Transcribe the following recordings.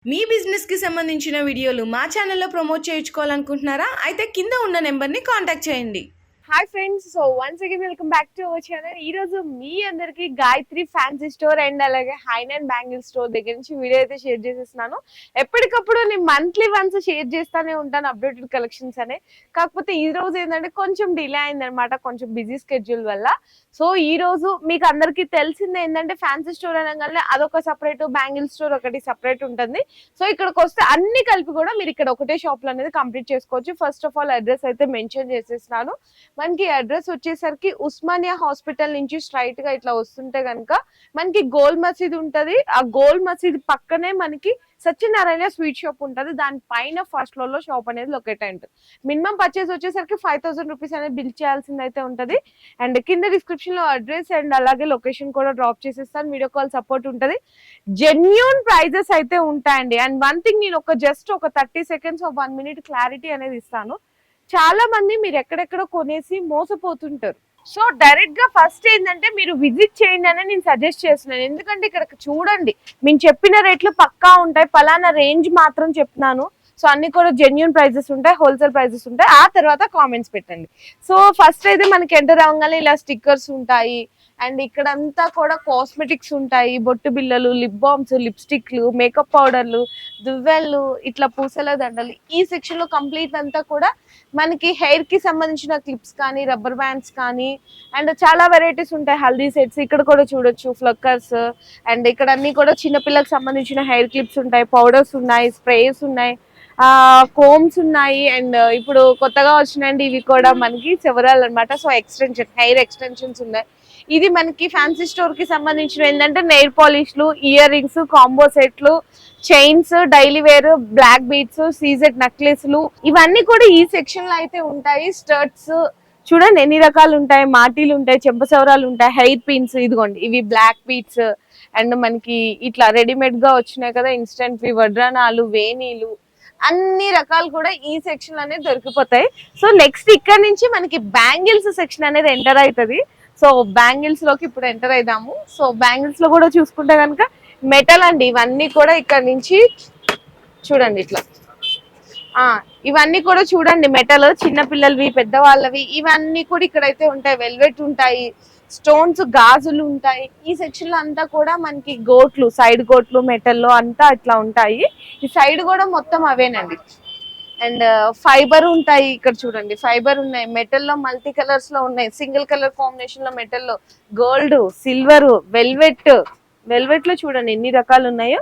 మీ business కి సంబంధించిన వీడియోలు మా ఛానల్లో ప్రమోట్ చేయించుకోవాలనుకుంటున్నారా? అయితే కింద ఉన్న నెంబర్ని కాంటాక్ట్ చేయండి. Hi friends, so once again welcome back to our channel. ఈ రోజు మీ అందరికి గాయత్రి ఫ్యాన్సీ స్టోర్ అండ్ అలాగే హైన్ బ్యాంగిల్ స్టోర్ దగ్గర నుంచి వీడియో అయితే షేర్ చేసేస్తున్నాను. ఎప్పటికప్పుడు నేను మంత్లీ వన్స్ షేర్ చేస్తానే ఉంటాను అప్డేటెడ్ కలెక్షన్స్ అనే. కాకపోతే ఈ రోజు ఏంటంటే కొంచెం డిలే అయిందనమాట, కొంచెం బిజీ స్కెడ్యూల్ వల్ల. సో ఈ రోజు మీకు అందరికి తెలిసిందే ఏంటంటే ఫ్యాన్సీ స్టోర్ అనగానే అదొక సపరేట్, బ్యాంగిల్ స్టోర్ ఒకటి సపరేట్ ఉంటుంది. సో ఇక్కడికి వస్తే అన్ని కలిపి కూడా మీరు ఇక్కడ ఒకటే షాప్ లో అనేది కంప్లీట్ చేసుకోవచ్చు. ఫస్ట్ ఆఫ్ ఆల్ అడ్రస్ అయితే మెన్షన్ చేసేస్తున్నాను. మనకి అడ్రస్ వచ్చేసరికి ఉస్మానియా హాస్పిటల్ నుంచి స్ట్రైట్ గా ఇట్లా వస్తుంటే కనుక మనకి గోల్ మసీద్ ఉంటది. ఆ గోల్ మసీద్ పక్కనే మనకి సత్యనారాయణ స్వీట్ షాప్ ఉంటది. దాని పైన ఫస్ట్ ఫ్లోర్ లో షాప్ అనేది లొకేట్ అయి ఉంటుంది. మినిమం పర్చేస్ వచ్చేసరికి 5000 రూపీస్ అనేది బిల్ చేయాల్సింది అయితే ఉంటది. అండ్ కింద డిస్క్రిప్షన్ లో అడ్రస్ అండ్ అలాగే లొకేషన్ కూడా డ్రాప్ చేసేస్తాను. వీడియో కాల్ సపోర్ట్ ఉంటది. జెన్యూన్ ప్రైజెస్ అయితే ఉంటాయండి. అండ్ వన్ థింగ్, నేను జస్ట్ ఒక 30 సెకండ్స్ 1 మినిట్ క్లారిటీ అనేది ఇస్తాను. చాలా మంది మీరు ఎక్కడెక్కడో కొనేసి మోసపోతుంటారు. సో డైరెక్ట్ గా ఫస్ట్ ఏంటంటే మీరు విజిట్ చేయండి అని నేను సజెస్ట్ చేస్తున్నాను. ఎందుకంటే ఇక్కడ చూడండి, మేము చెప్పిన రేట్లు పక్కా ఉంటాయి. పలానా రేంజ్ మాత్రం చెప్తున్నాను. సో అన్ని కూడా జెన్యూన్ ప్రైజెస్ ఉంటాయి, హోల్సేల్ ప్రైజెస్ ఉంటాయి. ఆ తర్వాత కామెంట్స్ పెట్టండి. సో ఫస్ట్ అయితే మనకి ఎంటర్ అవ్వగానే ఇలా స్టిక్కర్స్ ఉంటాయి. అండ్ ఇక్కడంతా కూడా కాస్మెటిక్స్ ఉంటాయి. బొట్టు బిల్లలు, లిప్ బామ్స్, లిప్స్టిక్లు, మేకప్ పౌడర్లు, దువ్వెళ్ళు, ఇట్లా పూసల దండలు. ఈ సెక్షన్ లో కంప్లీట్ అంతా కూడా మనకి హెయిర్ కి సంబంధించిన క్లిప్స్ కానీ, రబ్బర్ బ్యాండ్స్ కానీ, అండ్ చాలా వెరైటీస్ ఉంటాయి. హల్దీ సెట్స్ ఇక్కడ కూడా చూడొచ్చు, ఫ్లక్కర్స్. అండ్ ఇక్కడ అన్ని కూడా చిన్నపిల్లలకు సంబంధించిన హెయిర్ క్లిప్స్ ఉంటాయి, పౌడర్స్ ఉన్నాయి, స్ప్రేస్ ఉన్నాయి, కోమ్స్ ఉన్నాయి. అండ్ ఇప్పుడు కొత్తగా వచ్చినాయండి ఇవి కూడా మనకి సెవరల్ అన్నమాట. సో ఎక్స్టెన్షన్, హెయిర్ ఎక్స్టెన్షన్స్ ఉన్నాయి. ఇది మనకి ఫ్యాన్సీ స్టోర్ కి సంబంధించిన ఏంటంటే నెయిల్ పాలిష్లు, ఇయర్ రింగ్స్, కాంబో సెట్లు, chains, daily wear, black beads, CZ నెక్లెస్లు, ఇవన్నీ కూడా ఈ సెక్షన్ లో అయితే ఉంటాయి. స్టర్ట్స్ చూడండి ఎన్ని రకాలు ఉంటాయి. మాటీలు ఉంటాయి, చెంపసవరాలు ఉంటాయి, హెయిర్ పిన్స్, ఇదిగోండి ఇవి బ్లాక్ బీడ్స్. అండ్ మనకి ఇట్లా రెడీమేడ్ గా వచ్చినాయి కదా ఇన్స్టెంట్ వడ్రానాలు, వేణీలు, అన్ని రకాలు కూడా ఈ సెక్షన్ అనేది దొరికిపోతాయి. సో నెక్స్ట్ ఇక్కడ నుంచి మనకి బ్యాంగిల్స్ సెక్షన్ అనేది ఎంటర్ అవుతుంది. సో బ్యాంగిల్స్ లోకి ఇప్పుడు ఎంటర్ అయిదాము. సో బ్యాంగిల్స్ లో కూడా చూసుకుంటే కనుక మెటల్ అండి. ఇవన్నీ కూడా ఇక్కడ నుంచి చూడండి ఇట్లా, ఇవన్నీ కూడా చూడండి మెటల్, చిన్న పిల్లలవి, పెద్దవాళ్ళవి, ఇవన్నీ కూడా ఇక్కడైతే ఉంటాయి. వెల్వెట్ ఉంటాయి, స్టోన్స్, గాజులు ఉంటాయి. ఈ సెక్షన్ లో అంతా కూడా మనకి గోట్లు, సైడ్ గోట్లు మెటల్లో అంతా ఇట్లా ఉంటాయి. ఈ సైడ్ కూడా మొత్తం అవేనండి. అండ్ ఫైబర్ ఉంటాయి. ఇక్కడ చూడండి ఫైబర్ ఉన్నాయి, మెటల్లో మల్టీ కలర్స్ లో ఉన్నాయి, సింగిల్ కలర్ కాంబినేషన్ లో మెటల్లో గోల్డ్, సిల్వర్, వెల్వెట్. వెల్వెట్ లో చూడండి ఎన్ని రకాలు ఉన్నాయో.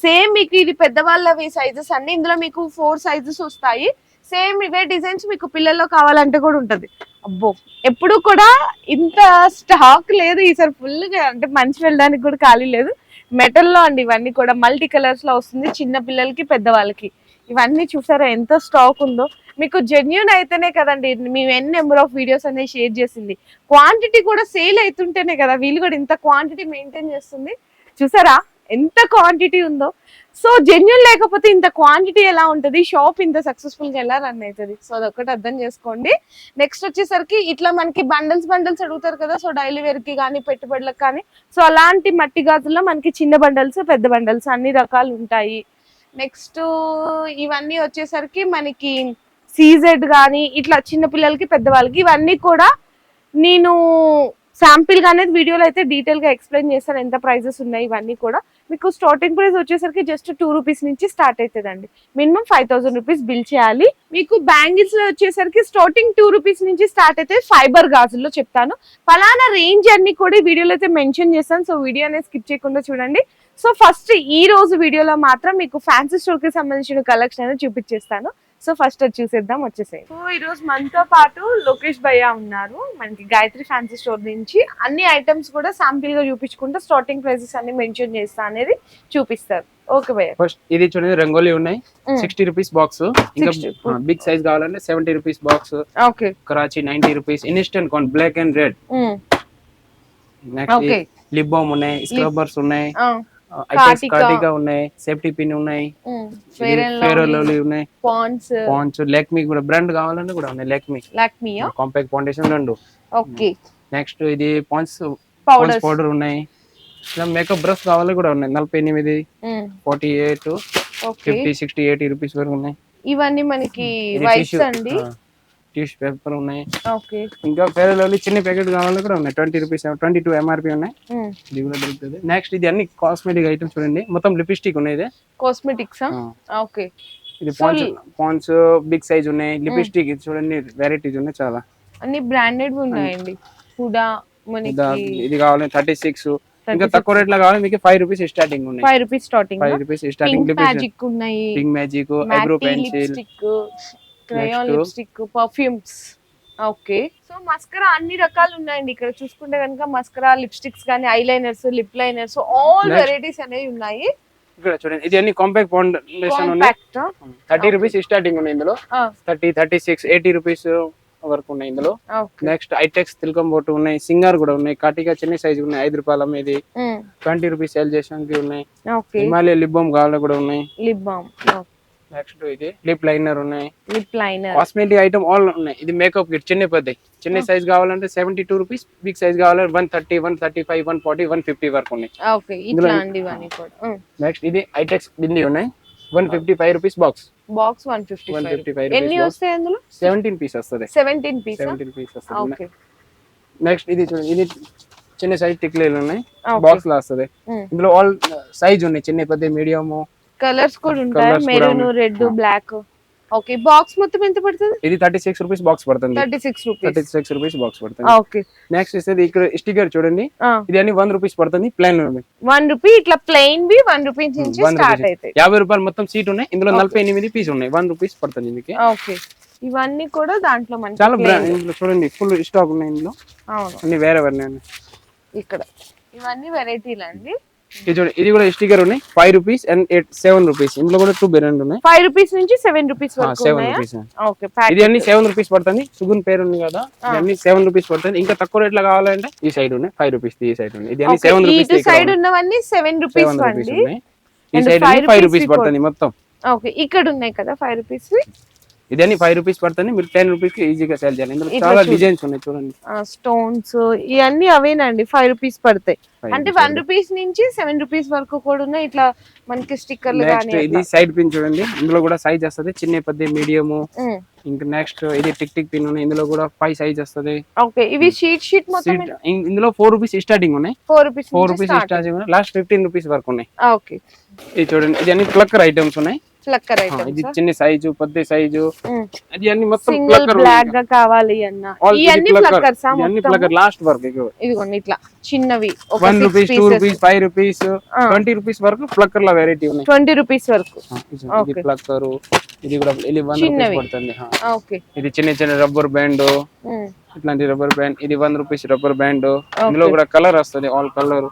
సేమ్ మీకు ఇది పెద్దవాళ్ళవి సైజెస్ అన్ని. ఇందులో మీకు 4 సైజెస్ వస్తాయి. సేమ్ ఇవే డిజైన్స్ మీకు పిల్లల్లో కావాలంటే కూడా ఉంటది. అబ్బో, ఎప్పుడు కూడా ఇంత స్టాక్ లేదు ఈసారి. ఫుల్ గా అంటే మంచి వెళ్ళడానికి కూడా ఖాళీ లేదు. మెటల్లో అండి ఇవన్నీ కూడా మల్టీ కలర్స్ లో వస్తుంది, చిన్న పిల్లలకి, పెద్దవాళ్ళకి. ఇవన్నీ చూసారా ఎంత స్టాక్ ఉందో. మీకు జెన్యూన్ అయితేనే కదండి మేము ఎన్ని నెంబర్ ఆఫ్ వీడియోస్ అనేది షేర్ చేసింది. క్వాంటిటీ కూడా సేల్ అవుతుంటేనే కదా వీళ్ళు కూడా ఇంత క్వాంటిటీ మెయింటైన్ చేస్తుంది. చూసారా ఎంత క్వాంటిటీ ఉందో. సో జెన్యూన్ లేకపోతే ఇంత క్వాంటిటీ ఎలా ఉంటుంది, షాప్ ఇంత సక్సెస్ఫుల్ గా ఎలా రన్ అవుతుంది. సో అదొకటి అర్థం చేసుకోండి. నెక్స్ట్ వచ్చేసరికి ఇట్లా మనకి బండల్స్ అడుగుతారు కదా. సో డైలీ వేర్ కి కానీ, పెట్టుబడులకు కానీ. సో అలాంటి మట్టి గాజుల్లో మనకి చిన్న బండల్స్, పెద్ద బండల్స్ అన్ని రకాలు ఉంటాయి. నెక్స్ట్ ఇవన్నీ వచ్చేసరికి మనకి సీజెడ్ కానీ ఇట్లా చిన్న పిల్లలకి, పెద్దవాళ్ళకి, ఇవన్నీ కూడా నేను శాంపిల్ గా అనేది వీడియోలో అయితే డీటెయిల్ గా ఎక్స్ప్లెయిన్ చేస్తాను ఎంత ప్రైజెస్ ఉన్నాయి. ఇవన్నీ కూడా మీకు స్టార్టింగ్ ప్రైస్ వచ్చేసరికి జస్ట్ 2 రూపీస్ నుంచి స్టార్ట్ అవుతుందండి. మినిమం 5000 రూపీస్ బిల్ చేయాలి. మీకు బ్యాంగిల్స్ లో వచ్చేసరికి స్టార్టింగ్ 2 రూపీస్ నుంచి స్టార్ట్ అయితే ఫైబర్ గాజుల్లో చెప్తాను. పలానా రేంజ్ అన్ని కూడా వీడియోలో అయితే మెన్షన్ చేస్తాను. సో వీడియో అనేది స్కిప్ చేయకుండా చూడండి. సో ఫస్ట్ ఈ రోజు వీడియోలో మాత్రం మీకు ఫ్యాన్సీ స్టోర్ కి సంబంధించిన కలెక్షన్ అనేది చూపించేస్తాను. సో ఫస్ట్ అది చూసేద్దాం, వచ్చేసాయి. సో ఈ రోజు మనతో పాటు లోకేష్ భయ్య ఉన్నారు, మనకి గాయత్రి ఫ్యాన్సీ స్టోర్ నుంచి. అన్ని ఐటమ్స్ కూడా శాంపిల్ గా చూపించుకుంటా, స్టార్టింగ్ ప్రైసెస్ అన్ని మెన్షన్ చేస్తా అనేది చూపిస్తారు. ఓకే భయ్య. ఫస్ట్ ఇది చూడండి, రంగోలీ ఉన్నాయి 60 రూపీస్ బాక్స్. ఇంకా బిగ్ సైజ్ కావాలంటే 70 rupees box. Okay. Karachi 90 rupees. Instant cone black and red. Next lip balm ఉన్నాయి, స్క్రబ్బర్స్ ఉన్నాయి, కార్టికా ఉన్నాయి, సేఫ్టీ పిన్ ఉన్నాయి, ఫెయిర్ అండ్ లవ్లీ ఉన్నాయి, పాండ్స్, లాక్మీ కూడా బ్రాండ్ కావాలంటే కూడా ఉన్నాయి. Lakme compact foundation 2. Okay. Next ఇది పాండ్స్ పౌడర్ ఉన్నాయి. మేకప్ బ్రష్ కావాలి కూడా ఉన్నాయి 48, 48, ఓకే 50, 60, 80 రూపీస్ వరకు ఉన్నాయి. ఇవన్నీ మనకి ఇది వైట్స్ అండి. టిష్యూ పేపర్ ఉన్నాయి. ఓకే ఇంకా ఫెయిర్ లవ్లీ చిన్న ప్యాకెట్ కావాలని కూడా ఉన్నాయి. 20 రూపీస్, 22 ఎంఆర్పి ఉన్నాయి. ఇది కూడా దొరుకుతుంది. నెక్స్ట్ ఇది అన్ని కాస్మెటిక్ ఐటమ్స్ చూడండి, మొత్తం లిప్స్టిక్ ఉన్నాయి. ఇది కాస్మెటిక్స్. ఓకే ఇది పాన్స్ బిగ్ సైజ్ ఉన్నాయి. లిప్స్టిక్ ఇది చూడండి, వెరైటీస్ ఉన్నాయి చాలా. అన్ని బ్రాండెడ్ ఉన్నాయండి. హుడా మనకి ఇది కావాలి 36. ఇంకా తక్కువ రేట్ లో కావాలి మీకు 5 రూపీస్ స్టార్టింగ్ ఉన్నాయి. 5 rupees starting. 5 rupees starting. Magic ఉన్నాయి, pink magic, eyebrow pencil, crayon lipstick, perfumes. Okay so mascara అన్ని రకాలు ఉన్నాయండి. ఇక్కడ చూసుకుంటే కనుక మస్కరా, లిప్స్టిక్స్ కానీ, eyeliners, lip liners, all varieties అనేవి ఉన్నాయి. ఇక్కడ చూడండి ఇది అన్ని కాంపాక్ట్ ఫౌండేషన్ ఉన్నాయి. 30 రూపీస్ స్టార్టింగ్ ఉన్నాయి ఇందులో. 30, 36, 80 రూపీస్ వరకు ఉన్నాయి ఇందులో. నెక్స్ట్ ఐటెక్స్ తిలకం బొట్టు ఉన్నాయి, సింగార్ కూడా ఉన్నాయి, కాటిగా చిన్న సైజ్ ఉన్నాయి 5 రూపాయల మీద. 20 రూపీస్ సేల్ చేసానికి ఉన్నాయి. హిమాలయ లిప్ బామ్ కావాలి కూడా ఉన్నాయి. Lip balm. నెక్స్ట్ ఇది లిప్ లైనర్ ఉన్నాయి, lip liner, cosmetic item all ఉన్నాయి. ఇది మేకప్ కిట్ చిన్న పెద్ద. చిన్న సైజ్ కావాలంటే 72 రూపీస్, బిగ్ సైజ్ కావాలంటే 130, 135, 140, 150 వరకు ఉన్నాయి. ఓకే ఇట్లాంటివన్నీ కూడా. నెక్స్ట్ ఇది ఐటెక్స్ బింది ఉన్నాయి, 155 రూపీస్ బాక్స్. బాక్స్ 155. ఎన్ని వస్తాయి అందులో? 17 పీస్ వస్తుంది. 17 పీస్. 17 పీస్ వస్తుంది. ఓకే నెక్స్ట్ ఇది చూడండి, ఇది చిన్న సైజ్ టిక్లీలు ఉన్నాయి, బాక్స్ లో వస్తుంది. ఇందులో ఆల్ సైజ్ ఉన్నాయి, చిన్న పెద్ద, మీడియం. కలర్స్ కూడా ఉంటాయి, maroon, red, black. Okay box మొత్తం ఎంత పడుతుంది? ఇది 36 రూపీస్ బాక్స్ పడుతుంది. 36 రూపీస్ బాక్స్ పడుతుంది. ఓకే నెక్స్ట్ ఇస్తే ఇక్కడ స్టిక్కర్ చూడండి, ఇది అన్ని 1 రూపీస్ పడుతుంది. Plain 1 rupee. ఇట్లా ప్లెయిన్ వి 1 రూపీ నుంచి స్టార్ట్ అవుతాయి. 50 రూపాయలు మొత్తం సీట్ ఉన్నాయి. ఇందులో 48 పీస్ ఉన్నాయి, 1 రూపీస్ పడుతుంది మీకు. ఓకే ఇవన్నీ కూడా దాంట్లో మంచి చాలా బ్రాండ్. ఇందులో చూడండి ఫుల్ స్టాక్ ఉన్నాయి ఇందులో. అవును అన్ని వేరే వేరే ఉన్నాయి. ఇక్కడ ఇవన్నీ వెరైటీలు అండి. ఇది చూడండి, ఇది కూడా స్టిక్కర్ ఉన్నాయి, 5 రూపీస్ అండ్ 7 రూపీస్. ఇందులో కూడా 2 బ్రాండ్ ఉన్నాయి. 5 రూపీస్ నుంచి 7 రూపీస్ వరకు 7 రూపీస్. ఓకే ఇది అన్ని 7 రూపీస్ పడుతుంది. సుగున్ పేరు ఉంది కదా, ఇవన్నీ 7 రూపీస్ పడుతుంది. ఇంకా తక్కువ రేట్ లో కావాలంటే ఈ సైడ్ ఉన్నాయి 5 రూపీస్, ఈ సైడ్ ఉన్నాయి. ఇది అన్ని 7 రూపీస్. ఈ సైడ్ ఉన్నవన్నీ 7 రూపీస్ అండి. ఈ సైడ్ 5 రూపీస్ పడుతుంది మొత్తం. ఓకే ఇక్కడ ఉన్నాయి కదా 5 రూపీస్. ఇది అన్ని 5 రూపీస్ పడుతుంది. మీరు 10 రూపీస్ కి ఈజీగా సేల్ చేయాలి. ఇందులో చాలా డిజైన్స్ ఉన్నాయి చూడండి. స్టోన్స్ ఇవన్నీ అవేనండి 5 రూపీస్ పడతాయి. అంటే 1 రూపీస్ నుంచి 7 రూపీస్ వరకు కూడా ఉన్నాయి. ఇట్లా మనకి స్టిక్కర్లు గానీ. ఇది సైడ్ పిన్ చూడండి, ఇందులో కూడా సైజ్ వస్తుంది, చిన్న పెద్ద, మీడియం. ఇంకా నెక్స్ట్ ఇది టిక్ టిక్ పిన్ ఉన్నాయి, ఇందులో కూడా 5 సైజ్ వస్తుంది. ఓకే ఇవి షీట్ మొత్తం ఇందులో 4 రూపీస్ స్టార్టింగ్ ఉన్నాయి. 4 రూపీస్ స్టార్టింగ్ ఉన్నాయి, లాస్ట్ 15 రూపీస్ వరకు ఉన్నాయి. ఓకే ఇది చూడండి, ఇది అన్ని ప్లక్కర్ ఐటమ్స్ ఉన్నాయి. Plucker items. ఇది చిన్న సైజు, పెద్ద సైజు, అది అన్ని మొత్తం సింగిల్ ప్లక్కర్ బ్లాక్ గా కావాలి అన్న. ఇవన్నీ ప్లక్కర్స్ ఆ అన్ని ప్లక్కర్ లాస్ట్ వరకు. ఇదిగోండి ఇట్లా చిన్నవి 1 రూపీస్, 2 రూపీస్, 5 రూపీస్, 20 రూపీస్ వరకు ప్లక్కర్ లో వెరైటీ ఉన్నాయి. 20 రూపీస్ వరకు. ఇది ప్లక్కర్. ఇది కూడా 1 రూపీస్ పడుతుంది. ఓకే ఇది చిన్న చిన్న రబ్బర్ బ్యాండ్, ఇట్లాంటి రబ్బర్ బ్యాండ్. ఇది 1 రూపీస్ రబ్బర్ బ్యాండ్. ఇందులో కూడా కలర్ వస్తుంది, ఆల్ కలర్.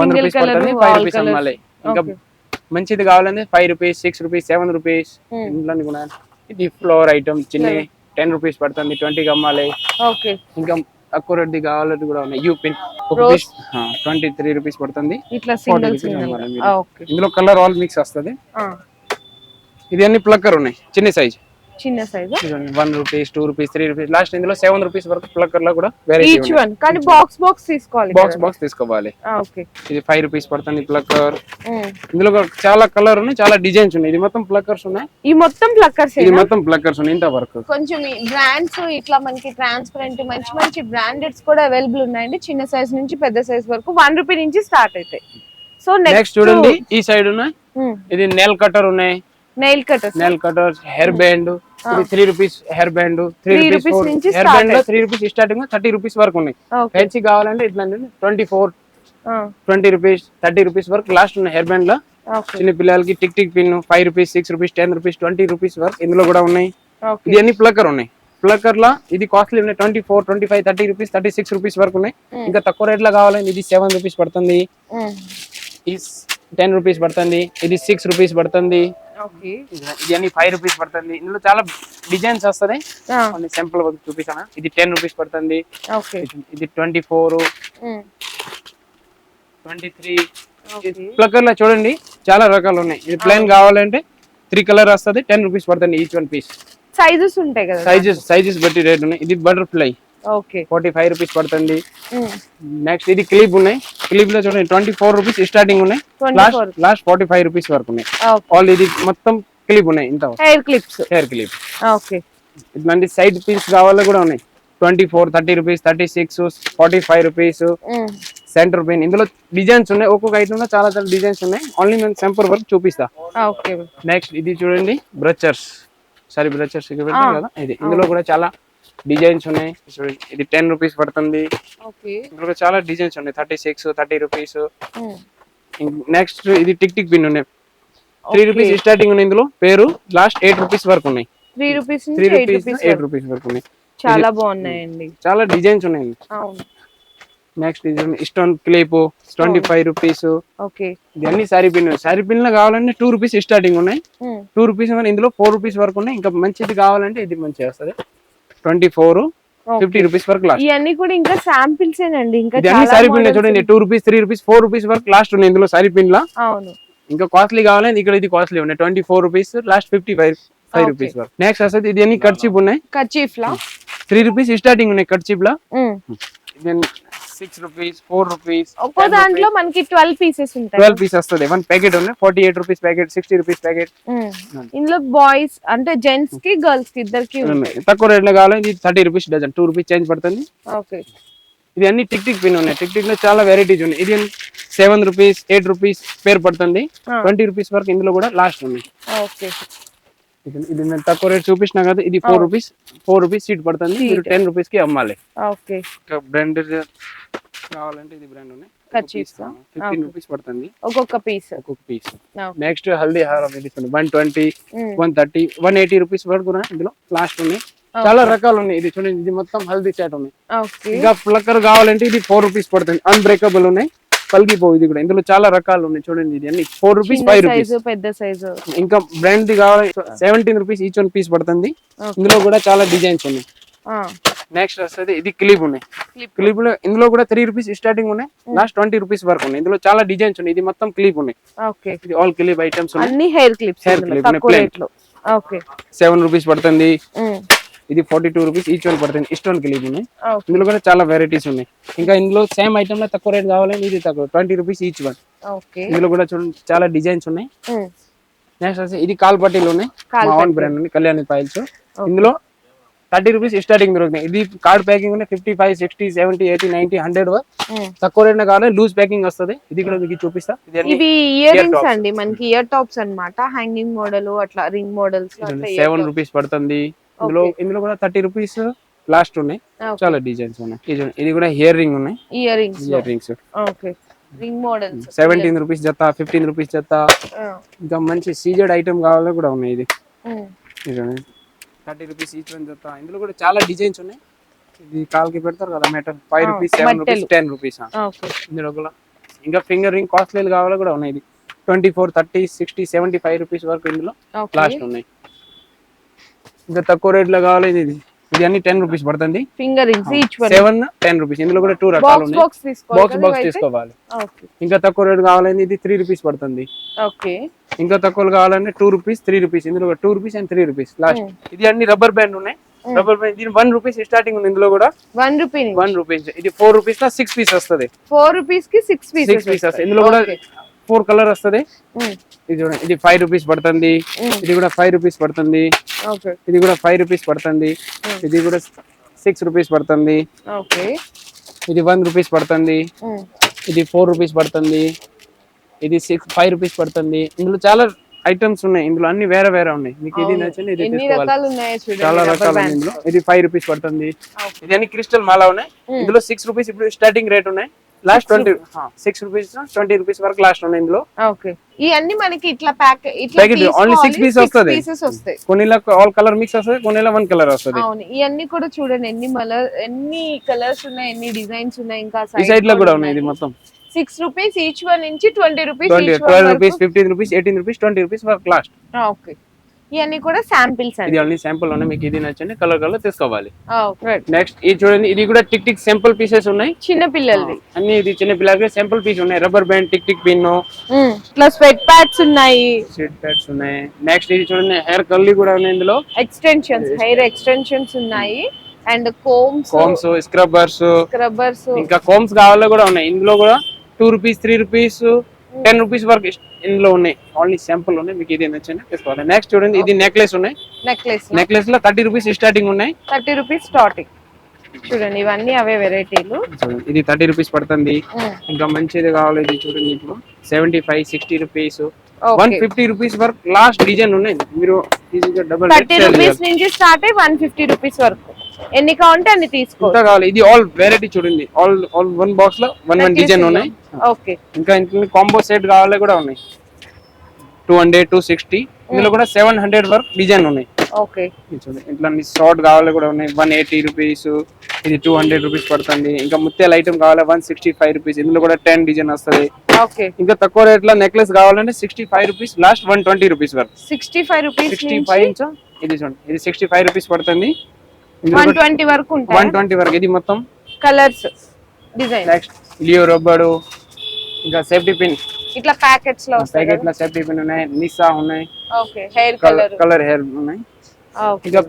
1 రూపీస్ పడుతుంది, 5 రూపీస్ అమ్మాలి. ఇంకా మంచిది కావాలంటే 5 రూపీస్, 6 రూపీస్, 7 రూపీస్. ఇంట్లో కూడా ఇది ఫ్లోర్ ఐటమ్ చిన్న 10 రూపీస్ పడుతుంది, 20 కి అమ్మాలి. ఓకే ఇంకా తక్కువ రేట్ కావాలంటే కూడా ఉన్నాయి. యూ పిన్ 23 రూపీస్ పడుతుంది. ఇట్లా సింగిల్. ఇందులో కలర్ ఆల్ మిక్స్ వస్తుంది. ఇది అన్ని ప్లక్కర్ ఉన్నాయి, చిన్న సైజ్. చిన్న size 1 rupees, 2 rupees, 3 rupees, last ఇందులో 7 రూపీస్ వరకు ప్లక్కర్ లో కూడా వెరైటీ ఈచ్ వన్. కానీ బాక్స్ తీసుకోవాలి, బాక్స్ తీసుకోవాలి. ఓకే ఇది 5 రూపీస్ పడుతుంది ప్లక్కర్. ఇందులో చాలా కలర్ ఉన్నాయి, చాలా డిజైన్స్ ఉన్నాయి. ఇది మొత్తం ప్లక్కర్స్ ఉన్నాయి. ఈ మొత్తం ప్లక్కర్స్. ఇది మొత్తం ప్లక్కర్స్ ఉన్నాయి. ఇంత వరకు కొంచెం బ్రాండ్స్ ఇట్లా మనకి ట్రాన్స్పరెంట్ మంచి బ్రాండెడ్స్ కూడా అవైలబుల్ ఉన్నాయండి. చిన్న సైజ్ నుంచి పెద్ద సైజ్ వరకు 1 రూపీ నుంచి స్టార్ట్ అవుతాయి. సో నెక్స్ట్ చూడండి, ఈ సైడ్ ఉన్నాయి. ఇది నెయిల్ కటర్ ఉన్నాయి, నెయిల్ కటర్, హెయిర్ బ్యాండ్. ఇది 3 rupees hair band, 3 rupees hair band లో 3 రూపీస్ స్టార్టింగ్, 30 రూపీస్ వరకు ఉన్నాయి. ఫ్యాన్సీ కావాలంటే ఇట్లా 24, 20 రూపీస్, 30 రూపీస్ వరకు లాస్ట్ ఉన్నాయి హెయిర్ బ్యాండ్ లో. చిన్న పిల్లలకి tick tick pin 5 rupees, 6 rupees, 10 rupees, 20 rupees వరకు ఇందులో కూడా ఉన్నాయి. ఇది అన్ని ప్లక్కర్ ఉన్నాయి. ప్లక్కర్ లా ఇది కాస్ట్లీ ఉన్నాయి, 24, 25, 30 రూపీస్, 36 రూపీస్ వరకు ఉన్నాయి. ఇంకా తక్కువ రేట్ లో కావాలంటే ఇది 7 రూపీస్ పడుతుంది, ఇది 10 రూపీస్ పడుతుంది, ఇది 6 రూపీస్ పడుతుంది. ఇది అన్ని 5 రూపీస్ పడుతుంది. ఇందులో చాలా డిజైన్స్ వస్తుంది, సింపుల్ వర్క్ చూపిస్తాను. ఇది 10 రూపీస్ పడుతుంది. ఇది 24, 23. ప్లక్కర్ లో చూడండి చాలా రకాలు ఉన్నాయి. ఇది ప్లెయిన్ కావాలంటే 3 కలర్ వస్తుంది, 10 రూపీస్ పడుతుంది ఈచ్ వన్ పీస్. సైజెస్ ఉంటాయి కదా, సైజెస్ బట్టి రేట్ ఉన్నాయి. ఇది బటర్ఫ్లై ఓకే 45 రూపీస్ పడుతుంది. నెక్స్ట్ ఇది క్లిప్ ఉన్నాయి, క్లిప్ లో చూడండి 24 రూపీస్ స్టార్టింగ్ ఉన్నాయి, లాస్ట్ 45 రూపీస్ వరకు ఉన్నాయి. ఆల్ ఇది మొత్తం క్లిప్ ఉన్నాయి, ఇంత హెయిర్ క్లిప్స్. ఓకే ఇట్లాంటి సైడ్ పీస్ కావాలో కూడా ఉన్నాయి, 24, 30 రూపీస్, 36, 45 రూపీస్. సెంటర్ పెయిన్ ఇందులో డిజైన్స్ ఉన్నాయి, ఒక్కొక్క ఐటమ్ లో చాలా చాలా డిజైన్స్ ఉన్నాయి. ఓన్లీ నేను సింపుల్ వర్క్ చూపిస్తా. నెక్స్ట్ ఇది చూడండి బ్రచర్స్, బ్రచర్స్ కదా ఇది, ఇందులో కూడా చాలా డిజైన్స్ ఉన్నాయి. చూడండి ఇది 10 రూపీస్ పడుతుంది. ఇందులో చాలా డిజైన్స్ ఉన్నాయి, 36, 30 రూపీస్. నెక్స్ట్ ఇది టిక్ పిన్ ఉన్నాయి, 3 రూపీస్ స్టార్టింగ్ ఉన్నాయి. ఇందులో పేరు లాస్ట్ 8 రూపీస్ వరకు ఉన్నాయి, 3 రూపీస్ 8 రూపీస్ వరకు ఉన్నాయి. చాలా బాగున్నాయండి, చాలా డిజైన్స్ ఉన్నాయి. నెక్స్ట్ ఇది స్టోన్ క్లిప్ 25 రూపీస్. ఇది అన్ని సారీ పిన్ లో కావాలంటే 2 రూపీస్ స్టార్టింగ్ ఉన్నాయి, 2 రూపీస్. ఇందులో 4 రూపీస్ వరకు ఉన్నాయి. ఇంకా మంచిది కావాలంటే ఇది మంచిగా వస్తుంది, 24, 50 రూపీస్ వరకు లాస్ట్. ఇవన్నీ కూడా ఇంకా శాంపిల్స్ ఏనండి, ఇంకా సారీ పిన్ చూడండి 2 రూపీస్, 3 రూపీస్, 4 రూపీస్ వరకు లాస్ట్ ఉన్నాయి ఇందులో సారీ పిన్ లా. ఇంకా కాస్ట్లీ కావాలంటే ఇక్కడ ఇది కాస్ట్లీ ఉన్నాయి, 24 రూపీస్ లాస్ట్ 55 రూపీస్ వరకు. నెక్స్ట్ వస్తుంది ఇది అన్ని కర్చీఫ్ ఉన్నాయి, కర్చీఫ్ లా 3 రూపీస్ స్టార్టింగ్ ఉన్నాయి కర్చీఫ్ లా. 6 రూపీస్, 4 రూపీస్. ఒక్కో దాంట్లో మనకి 12 పీసెస్ ఉంటాయి, 12 పీస్ వస్తుంది. 1 ప్యాకెట్ ఉన్నాయి, 48 రూపీస్ ప్యాకెట్, 60 రూపీస్ ప్యాకెట్. ఇందులో బాయ్స్ అంటే జెంట్స్ కి గర్ల్స్ కి ఇద్దరికి తక్కువ రేట్ లో కావాలి. ఇది 30 రూపీస్ డజన్, 2 రూపీస్ చేంజ్ పడుతుంది. ఇది అన్ని టిక్ పిన్ ఉన్నాయి, టిక్ లో చాలా వెరైటీస్ ఉన్నాయి. ఇది 7 రూపీస్, 8 రూపీస్ పేరు పడుతుంది, 20 రూపీస్ వరకు ఇందులో కూడా లాస్ట్ ఉన్నాయి. ఇది నేను తక్కువ రేట్ చూపించినా కదా, ఇది 4 రూపీస్ సీట్ పడుతుంది, మీరు 10 రూపీస్ కి అమ్మాలి. బ్రాండ్ కావాలంటే ఇది బ్రాండ్ ఉన్నాయి, 15 రూపీస్ పడుతుంది ఒక్కొక్క పీస్. నెక్స్ట్ హల్దీ హారం ఇది 120, 130, 180 రూపీస్ వరకు కూడా ఇందులో లాస్ట్ ఉన్నాయి. చాలా రకాలు ఉన్నాయి. ఇది చూడండి, ఇది మొత్తం హల్దీ సెట్ ఉన్నాయి. ఇంకా ఫ్లక్కర్ కావాలంటే ఇది 4 రూపీస్ పడుతుంది, అన్బ్రేకబుల్ ఉన్నాయి, పలిగిపోవు. ఇది కూడా ఇందులో చాలా రకాలు ఉన్నాయి. చూడండి ఇది అన్ని 4 రూపీస్, 5 రూపీస్ పెద్ద సైజు. ఇంకా బ్రాండ్ ది కావాలి 17 రూపీస్ ఈచ్ 1 పీస్ పడుతుంది. ఇందులో కూడా చాలా డిజైన్స్ ఉన్నాయి. నెక్స్ట్ వస్తుంది ఇది క్లిప్ ఉన్నాయి, క్లిప్ లో ఇందులో కూడా 3 రూపీస్ స్టార్టింగ్ ఉన్నాయి, లాస్ట్ 20 రూపీస్ వరకు ఉన్నాయి. ఇందులో చాలా డిజైన్స్ ఉన్నాయి. ఇది మొత్తం క్లిప్ ఉన్నాయి, ఇది ఆల్ క్లిప్ ఐటమ్స్ ఉన్నాయి, హెయిర్ క్లిప్ 7 రూపీస్ పడుతుంది. ఇది 42 రూపీస్ ఈచ్ 1 పడుతుంది. స్టోన్ క్లిప్ ఉన్నాయి, ఇందులో కూడా చాలా వెరైటీస్ ఉన్నాయి. ఇంకా ఇందులో సేమ్ ఐటమ్ లో తక్కువ రేట్ కావాలని ఇది తక్కువ 20 రూపీస్ ఈచ్ 1. ఇందులో కూడా చూడండి చాలా డిజైన్స్ ఉన్నాయి. నెక్స్ట్ వచ్చి ఇది కాల్ పట్టీలు ఉన్నాయి, మా ఓన్ బ్రాండ్ ఉంది, కళ్యాణి పాయిల్స్. ఇందులో 30 రూపీస్ స్టార్టింగ్ దొరుకుతాయి. ఇది కార్డ్ ప్యాకింగ్ ఉన్నాయి, 55, 60, 70, 80, 90, 100 తక్కువ రేట్ కావాలి. లూజ్ ప్యాకింగ్ వస్తుంది. ఇది కూడా మీకు చూపిస్తా. ఇవి ఇయర్ రింగ్స్ అండి, మనకి ఇయర్ టాప్స్ అన్నమాట, హ్యాంగింగ్ మోడల్ అట్లా రింగ్ మోడల్స్ 7 రూపీస్ పడుతుంది. ఇందులో కూడా 30 రూపీస్ లాస్ట్ ఉన్నాయి, చాలా డిజైన్స్ ఉన్నాయి. ఇది కూడా ఇయర్ రింగ్ ఉన్నాయి, ear rings ring models 17 rupees జత, 15 రూపీస్ జత. ఇంకా మంచి సీజెడ్ ఐటమ్ కావాలో కూడా ఉన్నాయి. ఇది 30 రూపీస్ ఈచ్ 1 జత. ఇందులో కూడా చాలా డిజైన్స్ ఉన్నాయి. ఇది కాల్కి పెడతారు కదా మెటల్, 5 రూపీస్, 7 రూపీస్, 10 రూపీస్. ఇందులో కూడా ఇంకా ఫింగర్ రింగ్ కాస్ట్లీ కావాలో కూడా ఉన్నాయి. ఇది 24, 30, 60, 75 రూపీస్ వరకు ఇందులో లాస్ట్ ఉన్నాయి. ఇంకా తక్కువ రేట్ లో కావాలి. ఇది అన్ని 10 రూపీస్ పడుతుంది. Finger rings each 7, 10 rupees. ఇందులో కూడా 2 రకాలు ఉన్నాయి, బాక్స్ తీసుకోవాలి. ఇంకా తక్కువ రేట్ కావాలంటే ఇది 3 రూపీస్ పడుతుంది. ఇంకా తక్కువ కావాలంటే 2 రూపీస్, 3 రూపీస్. ఇందులో 2 రూపీస్ అండ్ 3 రూపీస్ లాస్ట్. ఇది అన్ని రబ్బర్ బ్యాండ్ ఉన్నాయి, రబ్బర్ బ్యాండ్. ఇది 1 రూపీస్ స్టార్టింగ్ ఉంది. ఇందులో కూడా 1 రూపీస్. ఇది 4 రూపీస్ లో 6 పీస్ వస్తుంది, 4 రూపీస్ కి 6 పీస్ వస్తుంది. ఇందులో కూడా 4 కలర్ వస్తుంది. ఇది చూడండి, ఇది 5 రూపీస్ పడుతుంది. ఇది కూడా 5 రూపీస్ పడుతుంది. ఇది కూడా 5 రూపీస్ పడుతుంది. ఇది కూడా 6 రూపీస్ పడుతుంది. ఇది 1 రూపీస్ పడుతుంది. ఇది 4 రూపీస్ పడుతుంది. ఇది 5 రూపీస్ పడుతుంది. ఇందులో చాలా ఐటమ్స్ ఉన్నాయి. ఇందులో అన్ని వేరే వేరే ఉన్నాయి. మీకు ఇది నచ్చింది ఇది తీసుకోవాలి, చాలా రకాలు ఉన్నాయి. ఇందులో ఇది 5 రూపీస్ పడుతుంది. ఇది అన్ని క్రిస్టల్ మాలా ఉన్నాయి. ఇందులో 6 రూపీస్ ఇప్పుడు స్టార్టింగ్ రేట్ ఉన్నాయి, లాస్ట్ 6 రూపీస్ 20 రూపీస్ వరకు లాస్ట్ ఉన్నాయి. ఇందులో ఇవన్నీ మనకి ఇట్లా ప్యాకెట్ ఓన్లీ 6 పీస్ వస్తుంది. కొన్ని ఆల్ కలర్ మిక్స్ వస్తుంది, కొన్ని 1 కలర్ వస్తుంది. ఇవన్నీ కూడా చూడండి ఎన్ని కలర్స్ ఉన్నాయి, ఎన్ని డిజైన్స్ ఉన్నాయి. ఇంకా ఈ సైడ్ లో కూడా ఉన్నాయి. ఇది మొత్తం 6 రూపీస్ ఈచ్ 1 నుంచి 20 rupees, 12 rupees, 15 rupees, 18 rupees, 20 rupees వరకు లాస్ట్. ఇవన్నీ కూడా శాంపిల్స్ అండి. ఇది ఓన్లీ శాంపుల్ ఉన్నాయి. మీకు ఇది నచ్చండి కలర్ తీసుకోవాలి. నెక్స్ట్ ఇది చూడండి, ఇది కూడా టిక్ శాంపుల్ పీసెస్ ఉన్నాయి, చిన్న పిల్లలవి అన్ని. ఇది చిన్న పిల్లలకి శాంపుల్ పీస్ ఉన్నాయి. Rubber band, tick pin, plus sweat pads ఉన్నాయి, ఉన్నాయి. నెక్స్ట్ ఇది చూడండి, హెయిర్ కర్లీ కూడా ఉన్నాయి. ఇందులో హెయిర్ ఎక్స్టెన్షన్స్ ఉన్నాయి. అండ్ కోమ్స్ స్క్రబ్బర్స్, ఇంకా కోమ్స్ కావాలో కూడా ఉన్నాయి. ఇందులో కూడా 2 రూపీస్, 3 రూపీస్, 10 రూపీస్ వరకు ఇందులో ఉన్నాయి. ఓన్లీ శాంపుల్ ఉన్నాయి, మీకు ఇది నచ్చింది తీసుకోవాలి. నెక్స్ట్ చూడండి, ఇది నెక్లెస్ ఉన్నాయి. నెక్లెస్ లో 30 రూపీస్ స్టార్టింగ్ ఉన్నాయి. 30 రూపీస్ స్టార్టింగ్. చూడండి ఇవన్నీ అవే వెరైటీలు. ఇది 30 రూపీస్ పడుతుంది. ఇంకా మంచిది కావాలి, ఇది చూడండి ఇప్పుడు 75, 60 రూపీస్, 150 రూపీస్ వరకు లాస్ట్ డిజైన్ ఉన్నాయి. మీరు ఈజీగా డబుల్ 30 రూపీస్ నుంచి స్టార్ట్ అయ్యి 150 రూపీస్ వరకు ఎన్ని కావాలంటే అన్ని తీసుకోవచ్చు. కావాలి ఇది ఆల్ వెరైటీ చూడండి, ఆల్ వన్ బాక్స్ లో వన్ డిజైన్ ఉన్నాయి. ఓకే, ఇంకా ఇంట్లో కాంబో సెట్ కావాలి కూడా ఉన్నాయి. 200, 260, ఇందులో కూడా 700 వరకు డిజైన్ ఉన్నాయి. ఓకే, చూడండి ఇట్లా షార్ట్ కావాలి కూడా ఉన్నాయి. 180 రూపీస్, ఇది 200 రూపీస్ పడుతుంది. ఇంకా ముత్యాల ఐటమ్ కావాలి 165 రూపీస్, ఇందులో కూడా 10 డిజైన్ వస్తుంది. ఓకే, ఇంకా తక్కువ రేట్ లో నెక్లెస్ కావాలంటే 65 రూపీస్, లాస్ట్ 120 రూపీస్ వరకు. 65 రూపీస్ 65 ఇంచ్ ఇది చూడండి, ఇది 65 రూపీస్ పడుతుంది. 120 వరకు ఉంటాయి. 120 వరకు ఇది మొత్తం colours design. Next Leo rubber, ఇంకా సేఫ్టీ పిన్ ఇట్లా ప్యాకెట్స్ లో వస్తాయి. ప్యాకెట్ లో సేఫ్టీ పిన్ ఉన్నాయి, నిసా ఉన్నాయి. ఓకే, హెయిర్ కలర్ హెయిర్ ఉన్నాయి. ఓకే, ఇంకా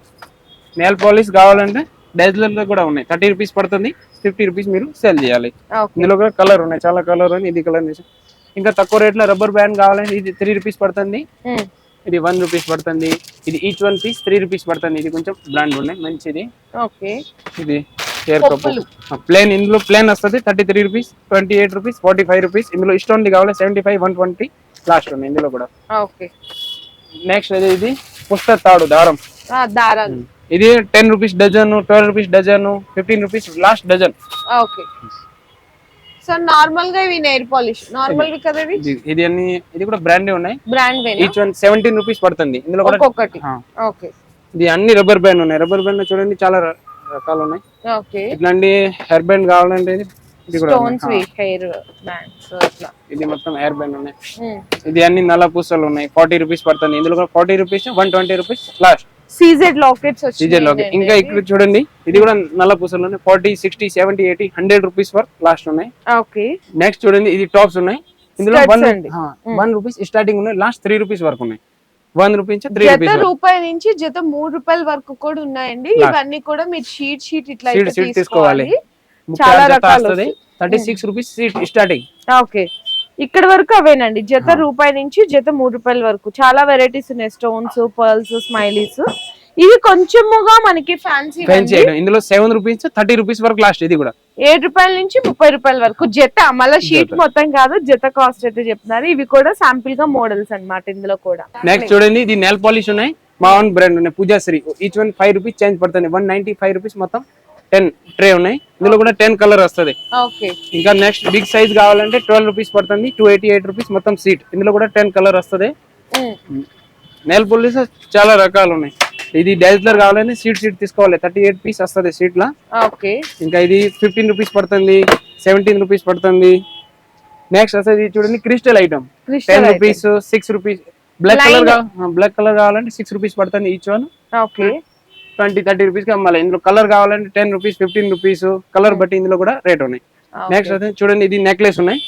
నెయిల్ పాలిష్ కావాలంటే డైజలర్ లో కూడా ఉన్నాయి. 30 రూపీస్ పడుతుంది, 50 రూపీస్ మీరు సేల్ చేయాలి. ఇందులో కూడా కలర్ ఉన్నాయి, చాలా కలర్ ఉంది. ఇది కలర్. ఇంకా తక్కువ రేట్ లో రబ్బర్ బ్యాండ్ కావాలంటే ఇది 3 రూపీస్ పడుతుంది. ఇది 1 రూపీస్ పడుతుంది. ఇది ఈచ్ 1 పీస్ 3 రూపీస్ పడుతుంది. ఇది కొంచెం బ్రాండ్ ఉన్నాయి, మంచిది. ఓకే, ఇది హెయిర్ కప్ ప్లేన్, ఇందులో ప్లేన్ వస్తుంది 33 రూపీస్, 28 రూపీస్, 45 రూపీస్. ఇందులో ఇష్టం కావాలి 75, 120 లాస్ట్ ఉన్నాయి ఇందులో కూడా. ఓకే, నెక్స్ట్ ఇది పుస్తక తాడు దారం. ఇది 10 rupees dozen, 12 rupees dozen, 15 rupees last dozen. Okay, so normal గా ఇవి నెయిల్ పాలిష్ నార్మల్ వి కదా ఇవి. ఇది అన్ని ఇది కూడా బ్రాండ్ ఉన్నాయి. బ్రాండ్ వేనా? ఈచ్ 1 17 రూపీస్ పడుతుంది. ఇందులో కూడా ఒక్కొక్కటి. ఓకే, ఇది అన్ని రబ్బర్ బ్యాండ్ ఉన్నాయి. రబ్బర్ బ్యాండ్ చూడండి చాలా రకాలు ఉన్నాయి. ఓకే, ఇట్లాంటి హెయిర్ బ్యాండ్ కావాలంటే ఇది కూడా స్టోన్స్ వి హెయిర్ బ్యాండ్స్ ఇట్లా. ఇది మొత్తం హెయిర్ బ్యాండ్ ఉన్నాయి. ఇది అన్ని నల్ల పూసలు ఉన్నాయి. 40 రూపీస్ పడుతుంది. ఇందులో కూడా 40 rupees, 120 rupees last. CZ lockets వచ్చాయి. CZ locket. ఇంకా ఇక్కడ చూడండి, ఇది కూడా నల్ల పూసలు ఉన్నాయి. 40, 60, 70, 80, 100 రూపీస్ వరకు లాస్ట్ ఉన్నాయి. ఓకే, నెక్స్ట్ చూడండి, ఇది టాప్స్ ఉన్నాయి. ఇందులో 1 రూపీస్ స్టార్టింగ్ ఉన్నాయి, లాస్ట్ 3 రూపీస్ వరకు ఉన్నాయి. 1 రూపీస్, 3 రూపీస్. రూపాయి నుంచి జత 3 రూపాయల వరకు కూడా ఉన్నాయండి. ఇవన్నీ కూడా మీరు షీట్ ఇట్లా తీసుకోవాలి. చాలా రకాలు. 36 రూపీస్ స్టార్టింగ్. ఓకే, ఇక్కడ వరకు అవేనండి. జత రూపాయి నుంచి జత 3 రూపాయల వరకు చాలా వెరైటీస్ ఉన్నాయి. Stones, pearls, smileys. ఇది కొంచెముగా మనకి ఫ్యాన్సీ. ఇందులో 7 రూపీస్, 30 రూపీస్ వరకు లాస్ట్. ఇది కూడా 7 రూపాయల నుంచి 30 రూపాయల వరకు జత. మళ్ళీ షీట్ మొత్తం కాదు, జత కాస్ట్ అయితే చెప్తున్నారు. ఇవి కూడా శాంపిల్ గా మోడల్స్ అన్నమాట ఇందులో కూడా. నెక్స్ట్ చూడండి, ఇది నెయిల్ పాలిష్ ఉన్నాయి. మా ఓన్ బ్రాండ్ ఉన్నాయి, పూజాశ్రీ. ఈచ్ 1 5 రూపీస్ చేంజ్ పడుతుంది. 195 రూపీస్ మొత్తం 10 ట్రే ఉన్నాయి. ఇందులో కూడా 10 కలర్ వస్తుంది. ఇంకా నెక్స్ట్ బిగ్ సైజ్ కావాలంటే 12 రూపీస్ పడుతుంది. 288 రూపీస్ మొత్తం సీట్. ఇందులో కూడా 10 కలర్ వస్తుంది. నెయిల్ పాలిష్ చాలా రకాలు ఉన్నాయి. ఇది డైజలర్ కావాలంటే సీట్ తీసుకోవాలి. 38 పీస్ వస్తుంది సీట్ లా. ఇంకా ఇది 15 రూపీస్ పడుతుంది, 17 రూపీస్ పడుతుంది. నెక్స్ట్ వస్తుంది చూడండి, crystal item 10 rupees, 6 rupees. Black colour కావాలంటే 6 రూపీస్ పడుతుంది ఈచ్ 1. 20-30 రూపీస్ మళ్ళీ. ఇందులో కలర్ కావాలంటే 10 రూపీస్, 15 రూపీస్. కలర్ బట్టి ఇందులో కూడా రేట్ ఉన్నాయి. నెక్స్ట్ అయితే చూడండి, ఇది నెక్లెస్ ఉన్నాయి.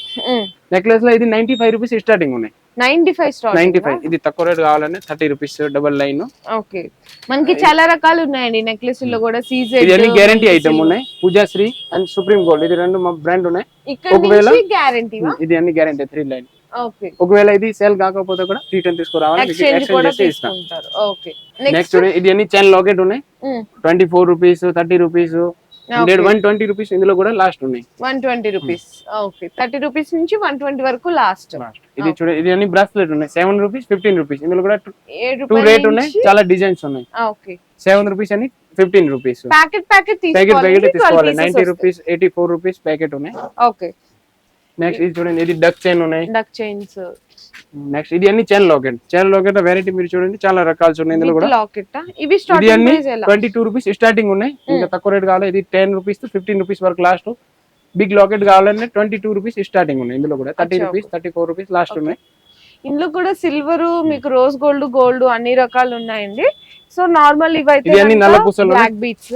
నెక్లెస్ లో ఇది 95 రూపీస్ స్టార్టింగ్ ఉన్నాయి. 95. ఇది తక్కువ రేట్ కావాలంటే 30 రూపీస్ డబల్ లైన్. ఓకే, మనకి చాలా రకాలు ఉన్నాయండి నెక్లెస్ లో కూడా. సీజెడ్, ఇది అన్ని గ్యారంటీ ఐటమ్ ఉన్నాయి. పూజాశ్రీ అండ్ సుప్రీం గోల్డ్, ఇది రెండు మా బ్రాండ్ ఉన్నాయి. ఒకవేళ గ్యారంటీ ఇది అన్ని గ్యారంటీ 3 లైన్. ఓకే, ఒకవేళ ఇది సేల్ కాకపోతే కూడా రిటర్న్ తీసుకురావాలి, ఎక్స్చేంజ్ చేసి ఇస్తాం. ఓకే, నెక్స్ట్ ఇది అన్ని చైన్ లాకెట్ ఉన్నాయి. 24 రూపీస్, 30 రూపీస్, 120 రూపీస్. ఇందులో కూడా లాస్ట్ ఉన్నాయి 120 రూపీస్. ఓకే, 30 రూపీస్ నుంచి 120 వరకు లాస్ట్. ఇది చూడండి, ఇది అన్ని బ్రాస్లెట్ ఉన్నాయి. 7 రూపీస్, 15 రూపీస్. ఇందులో కూడా 2 రేట్ ఉన్నాయి, చాలా డిజైన్స్ ఉన్నాయి. ఓకే, 7 రూపీస్ అని 15 రూపీస్. ప్యాకెట్ తీసుకోవాలి. 90 రూపీస్, 84 రూపీస్ ప్యాకెట్ ఉన్నాయి. ఓకే, నెక్స్ట్ ఇది చూడండి, ఇది డక్ చైన్ ఉన్నాయి. Duck chains. నెక్స్ట్ ఇది అన్ని చైన్ లాకెట్ వెరైటీ మీరు చూడండి, చాలా రకాలు ఉన్నాయి. ఇందులో కూడా ఇవి అన్ని 22 రూపీస్ స్టార్టింగ్ ఉన్నాయి. ఇంకా తక్కువ రేట్ కావాలి ఇది 10 రూపీస్, 15 రూపీస్ వరకు లాస్ట్. బిగ్ లాకెట్ కావాలంటే 22 రూపీస్ స్టార్టింగ్ ఉన్నాయి. ఇందులో కూడా 30 రూపీస్, 34 రూపీస్ లాస్ట్ ఉన్నాయి. ఇందులో కూడా సిల్వర్, మీకు రోజ్ గోల్డ్ అన్ని రకాలు ఉన్నాయండి. సో నార్మల్ ఇవైతే నల్ల పూసలు, బ్లాక్ బీట్స్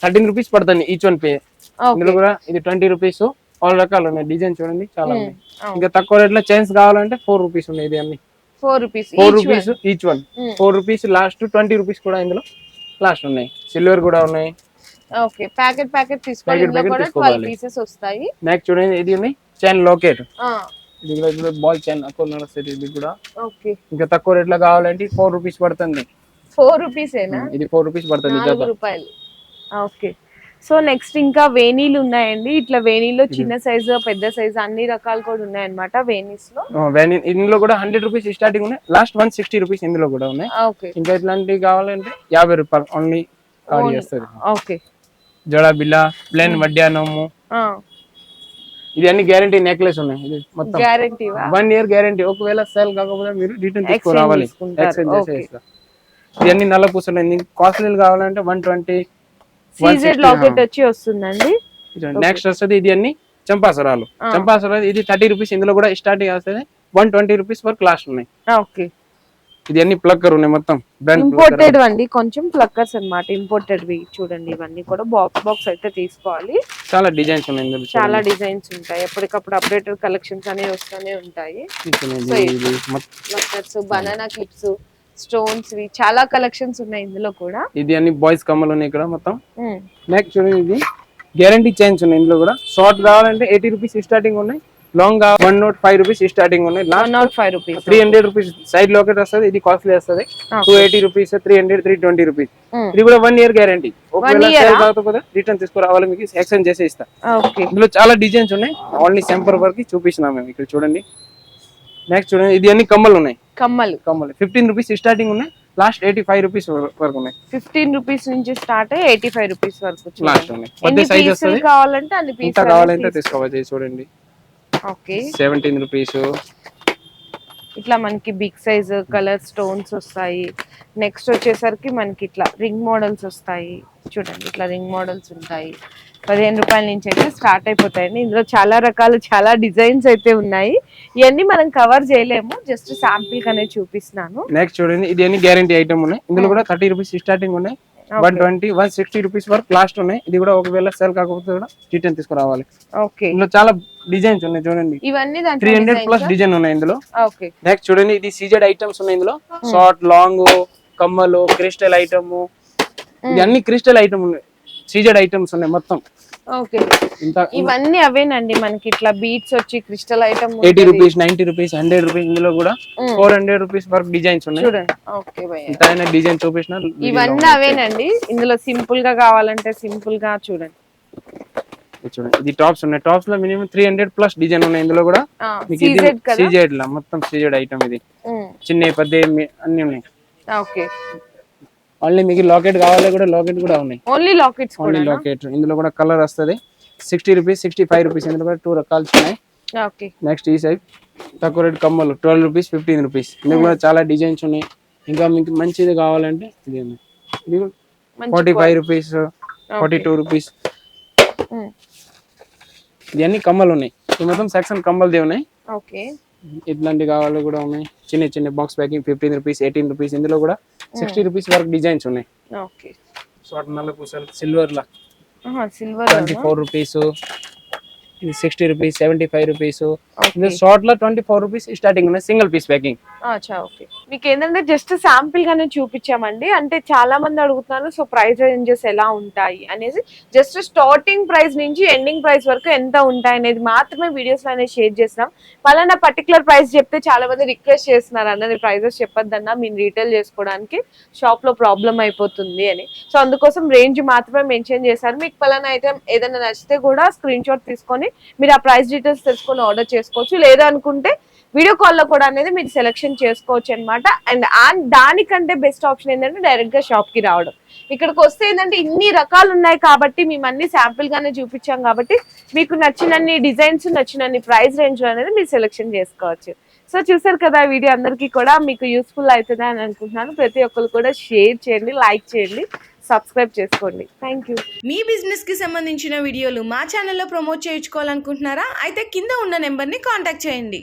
13 రూపీస్ పడుతుంది ఈచ్ 1 పే. ఇందులో కూడా ఇది 20 రూపీస్. ఆల్ రకాలు ఉన్నాయి. డిజైన్ చూడండి చాలా ఉన్నాయి. ఇంకా తక్కువ రేట్ లో చైన్స్ కావాలంటే 4 రూపీస్ ఉన్నాయి. ఇది అన్ని 4 rupees each 1. 4 rupees last. 20 rupees కూడా ఇందులో లాస్ట్ ఉన్నాయి. సిల్వర్ కూడా ఉన్నాయి. ఓకే, ప్యాకెట్ తీసుకోవాలి. Packet ఇందులో కూడా 12 తీసుకోవాలి. పీసెస్ వస్తాయి. నెక్స్ట్ చూడండి ఇది ఉన్నాయి చైన్ లాకెట్, ఆ ఇది కూడా బాల్ చైన్ అక్కడ నడుస్తుంది. ఇది కూడా ఓకే, ఇంకా తక్కువ రేట్ లో కావాలంటే 4 రూపీస్ పడుతుంది. 4 రూపీసేనా? ఇది 4 రూపీస్ పడుతుంది 4 రూపాయలు. ఓకే, సో నెక్స్ట్ ఇంకా వేణీలు ఉన్నాయండి. ఇట్లా వేణీలో చిన్న సైజు పెద్ద సైజు అన్ని రకాలు కూడా ఉన్నాయి అన్నమాట వేణీస్ లో. ఇందులో కూడా 100 రూపీస్ స్టార్టింగ్ ఉన్నాయి, లాస్ట్ 160 రూపీస్ ఇందులో కూడా ఉన్నాయి. ఓకే, ఇంకా ఇట్లాంటివి కావాలంటే 50 రూపాయలు ఓన్లీ చేస్తారు. ఓకే, జడా బిల్ల ప్లేన్ వడ్డానము, ఇది అన్ని గ్యారంటీ నెక్లెస్ ఉన్నాయి. ఇది మొత్తం గ్యారంటీ 1 ఇయర్ గ్యారంటీ. ఒకవేళ సేల్ కాకపోతే మీరు రిటర్న్ తీసుకురావాలి, ఎక్స్చేంజ్ చేసేస్తా. ఇవన్నీ నల్ల పూసలు కాస్ట్లీ కావాలంటే 120. సీజెడ్ లాకెట్ వచ్చి వస్తుందండి. నెక్స్ట్ వస్తుంది ఇది అన్ని చంపాసరాలు. చంపాసరాలు ఇది 30 రూపీస్, ఇందులో కూడా స్టార్టింగ్ వస్తుంది 120 రూపీస్ వరకు లాస్ట్ ఉన్నాయి. ఓకే, ఇది అన్ని ప్లక్కర్ ఉన్నాయి మొత్తం ఇంపోర్టెడ్ అండి, కొంచెం ప్లక్కర్స్ అన్నమాట ఇంపోర్టెడ్ వి. చూడండి ఇవన్నీ కూడా బాక్స్ అయితే తీసుకోవాలి. చాలా డిజైన్స్ ఉన్నాయి ఇందులో, చాలా డిజైన్స్ ఉంటాయి. ఎప్పటికప్పుడు అప్డేటెడ్ కలెక్షన్స్ అనేవి వస్తూనే ఉంటాయి. ప్లక్కర్స్, బనానా క్లిప్స్, స్టోన్స్, చాలా కలెక్షన్స్ ఉన్నాయి ఇందులో కూడా. ఇది అన్ని బాయ్స్ కమ్మలు ఉన్నాయి ఇక్కడ మొత్తం. నెక్స్ట్ చూడండి ఇది గ్యారంటీ చైన్స్ ఉన్నాయి. ఇందులో కూడా షార్ట్ కావాలంటే 80 రూపీస్ స్టార్టింగ్ ఉన్నాయి, లాంగ్ 105 రూపీస్ స్టార్టింగ్ ఉన్నాయి. 105 రూపీస్ 300 రూపీస్ సైడ్ లాకెట్ వస్తుంది. ఇది కాస్ట్లీ వస్తుంది 280 రూపీస్, 300, 320 రూపీస్. ఇది కూడా 1 ఇయర్ గ్యారంటీ. ఒకవేళ సేల్ కాకపోతే రిటర్న్ తీసుకురావాలి, మీకు ఎక్స్చేంజ్ చేసి ఇస్తా. ఇందులో చాలా డిజైన్స్ ఉన్నాయి, ఓన్లీ సింపుల్ వరకు చూపిస్తున్నాం మేము ఇక్కడ చూడండి. నెక్స్ట్ చూడండి ఇది అన్ని కమ్మలు ఉన్నాయి. కమ్మలు 15 రూపీస్ స్టార్టింగ్ ఉన్నాయి, లాస్ట్ 85 రూపీస్ వరకు ఉన్నాయి. 15 రూపీస్ నుంచి స్టార్ట్ 85 రూపీస్ వరకు లాస్ట్ ఉన్నాయి. పెద్ద సైజ్ వస్తుంది, కావాలంటే అన్ని పీస్ కావాలంటే తీసుకోవచ్చు. చూడండి ఓకే, 17 రూపీస్. ఇట్లా మనకి బిగ్ సైజ్ కలర్ స్టోన్స్ వస్తాయి. నెక్స్ట్ వచ్చేసరికి మనకి ఇట్లా రింగ్ మోడల్స్ వస్తాయి. చూడండి ఇట్లా రింగ్ మోడల్స్ ఉంటాయి. 15 రూపాయల నుంచి అయితే స్టార్ట్ అయిపోతాయండి. ఇందులో చాలా రకాలు, చాలా డిజైన్స్ అయితే ఉన్నాయి. ఇవన్నీ మనం కవర్ చేయలేము, జస్ట్ శాంపిల్ గానే చూపిస్తున్నాను. నెక్స్ట్ చూడండి ఇది అన్ని గ్యారంటీ ఐటమ్ ఉన్నాయి. ఇందులో కూడా 30 రూపీస్ స్టార్టింగ్ ఉన్నాయి, 120, 160 రూపీస్ వరకు లాస్ట్ ఉన్నాయి. ఇది కూడా ఒకవేళ సేల్ కాకపోతే కూడా రిటర్న్ తీసుకురావాలి. ఓకే, ఇందులో చాలా డిజైన్స్ ఉన్నాయి చూడండి, ఇవన్నీ 300 ప్లస్ డిజైన్ ఉన్నాయి ఇందులో. ఓకే, నెక్స్ట్ చూడండి ఇది సీజెడ్ ఐటమ్స్ ఉన్నాయి ఇందులో. షార్ట్, లాంగ్, కమ్మలు, క్రిస్టల్ ఐటమ్, ఇది అన్ని క్రిస్టల్ ఐటమ్ ఉన్నాయి, సీజెడ్ ఐటమ్స్ ఉన్నాయి మొత్తం. ఓకే, ఇవన్నీ అవేనండి మనకి ఇట్లా బీట్స్ వచ్చి crystal item 80 rupees, 90 rupees, 100 rupees. ఇందులో కూడా 400 రూపీస్ వరకు డిజైన్స్ ఉన్నాయి. చూడండి ఓకే భయ్యా, ఇంత డిజైన్ చూపించిన ఇవన్నీ అవేనండి. ఇందులో సింపుల్ గా కావాలంటే సింపుల్ గా చూడండి. చూడండి ఇది టాప్స్ ఉన్నాయి, టాప్స్ లో మినిమం 300 ప్లస్ డిజైన్ ఉన్నాయి. ఇందులో కూడా సీజెడ్ లా మొత్తం సీజెడ్ ఐటమ్. ఇది చిన్న పెద్ద అన్ని ఉన్నాయి. ఓకే, ఓన్లీ మీకు లాకెట్ కావాలి కూడా లాకెట్ కూడా ఉన్నాయి. Only lockets, only locket. ఇందులో కూడా కలర్ వస్తుంది 60 రూపీస్, 65 రూపీస్. ఇందులో కూడా 2 రకాలు ఉన్నాయి. ఓకే, నెక్స్ట్ ఈ సైడ్ తక్కువ రేట్ కమ్మలు 12 రూపీస్, 15 రూపీస్. ఇందులో కూడా చాలా డిజైన్స్ ఉన్నాయి. ఇంకా మీకు మంచిది కావాలంటే ఇది 45 రూపీస్, 42 రూపీస్. ఇవన్నీ కమ్మలు ఉన్నాయి. ఈ మొత్తం సెక్షన్ కమ్మలది ఉన్నాయి. ఓకే, ఇట్లాంటి కావాలి కూడా ఉన్నాయి. చిన్న చిన్న బాక్స్ ప్యాకింగ్ 15 రూపీస్, 18 రూపీస్. ఇందులో కూడా 60 రూపీస్ వరకు డిజైన్స్ ఉన్నాయి. ఓకే, షార్ట్ నల్ల పూసలు సిల్వర్ లా సిల్వర్ 24 రూపీస్, ఇది 60 రూపీస్, 75 రూపీస్. ఇది షార్ట్ లో 24 రూపీస్ స్టార్టింగ్ ఉన్నాయి, సింగిల్ పీస్ ప్యాకింగ్. ఓకే, మీకు ఏంటంటే జస్ట్ శాంపిల్ గానే చూపించామండి. అంటే చాలా మంది అడుగుతున్నారు, సో ప్రైస్ రేంజెస్ ఎలా ఉంటాయి అనేది. జస్ట్ స్టార్టింగ్ ప్రైస్ నుంచి ఎండింగ్ ప్రైస్ వరకు ఎంత ఉంటాయి అనేది మాత్రమే వీడియోస్ లో అనేది షేర్ చేస్తున్నాం. పలానా పర్టికులర్ ప్రైస్ చెప్తే చాలా మంది రిక్వెస్ట్ చేస్తున్నారు అన్నది ప్రైజెస్ చెప్పొద్దన్నా, మీరు రీటైల్ చేసుకోవడానికి షాప్ లో ప్రాబ్లం అయిపోతుంది అని. సో అందుకోసం రేంజ్ మాత్రమే మెన్షన్ చేశారు. మీకు పలానా ఐటమ్ ఏదైనా నచ్చితే కూడా స్క్రీన్ షాట్ తీసుకొని మీరు ఆ ప్రైస్ డీటెయిల్స్ తెలుసుకొని ఆర్డర్ చేసుకోవచ్చు. లేదా అనుకుంటే వీడియో కాల్ లో కూడా అనేది మీరు సెలెక్షన్ చేసుకోవచ్చు అనమాట. అండ్ దానికంటే బెస్ట్ ఆప్షన్ ఏంటంటే డైరెక్ట్ గా షాప్ కి రావడం. ఇక్కడికి వస్తే ఏంటంటే ఇన్ని రకాలు ఉన్నాయి కాబట్టి మేము అన్ని శాంపిల్ గానే చూపించాం కాబట్టి మీకు నచ్చినన్ని డిజైన్స్, నచ్చినన్ని ప్రైస్ రేంజ్ అనేది మీరు సెలెక్షన్ చేసుకోవచ్చు. సో చూసారు కదా, వీడియో అందరికీ కూడా మీకు యూస్ఫుల్ అవుతుంది అని అనుకుంటున్నాను. ప్రతి ఒక్కరు కూడా షేర్ చేయండి, లైక్ చేయండి, సబ్స్క్రైబ్ చేసుకోండి. Thank you. మీ బిజినెస్ కి సంబంధించిన వీడియోలు మా ఛానల్లో ప్రమోట్ చేయించుకోవాలనుకుంటున్నారా? అయితే కింద ఉన్న నెంబర్ని కాంటాక్ట్ చేయండి.